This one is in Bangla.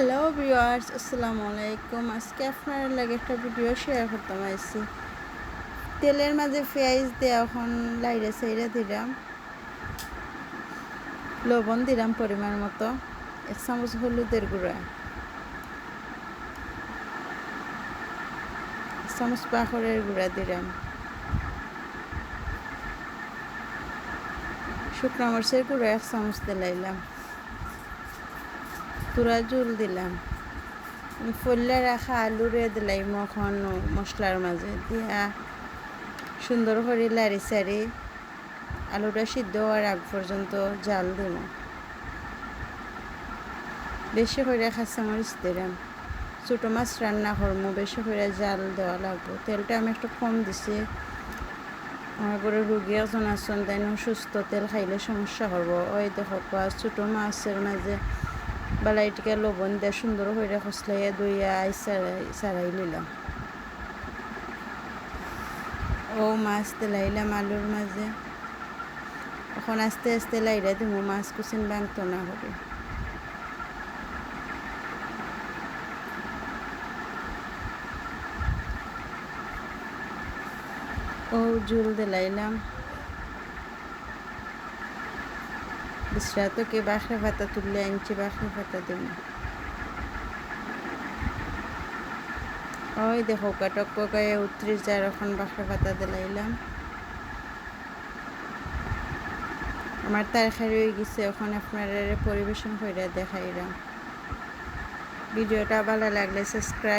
হ্যালো ভিউয়ার্স, আসসালামু আলাইকুম। আজকে আপনার লাগে একটা ভিডিও শেয়ার করতাম আইসি। তেলের মাঝে পেঁয়াজ দিয়ে এখন লাইড়ে সাইড়ে দিলাম, লবণ দিলাম পরিমাণ মতো, 1 চামচ হলুদের গুঁড়া, 1 চামচ বাখরের গুঁড়া দিলাম, শুকনো মরিচের গুঁড়া 1 চামচ দিলাইলাম, তুরা জুল দিলাম, ফল্লে রাখা আলুরে দিলাই মখন মশলার মাঝে দিয়া সুন্দর করে লাড়ি সারি আলুটা সিদ্ধ হওয়ার আগ পর্যন্ত জাল দিব। বেশি করে কাঁচামরিচ দিলাম, ছোটো মাছ রান্না করবো, বেশি করে জাল দেওয়া লাগবে। তেলটা আমি একটু কম দিছি, আমার ঘরে রুগী একজন আছেন, তাই সুস্থ তেল খাইলে সমস্যা করবো। ওই দেখো ছোটো মাছের মাঝে বালাইটিকে লবণ দিয়ে সুন্দর করে খসলাইয়া দইয়া সারাই নিলাম। ও মাছ দিলাইলাম আলুর মাঝে, এখন আস্তে আস্তে লাইরা দিব, মাছ কুচিন বাংতো না করে। ও জুল দিলাইলাম, বিশরা তো কে বাখরে পাতা তুললে আনছি, বাখরে পাতা দিব। ওই দেখো কাটক গায়ে 39 এখন বাখরে পাতা দিলাইলাম। আমার তরকারি হয়ে গেছে, এখন আপনারা পরিবেশন করে দেখাইলাম। ভিডিওটা ভালো লাগলে সাবস্ক্রাইব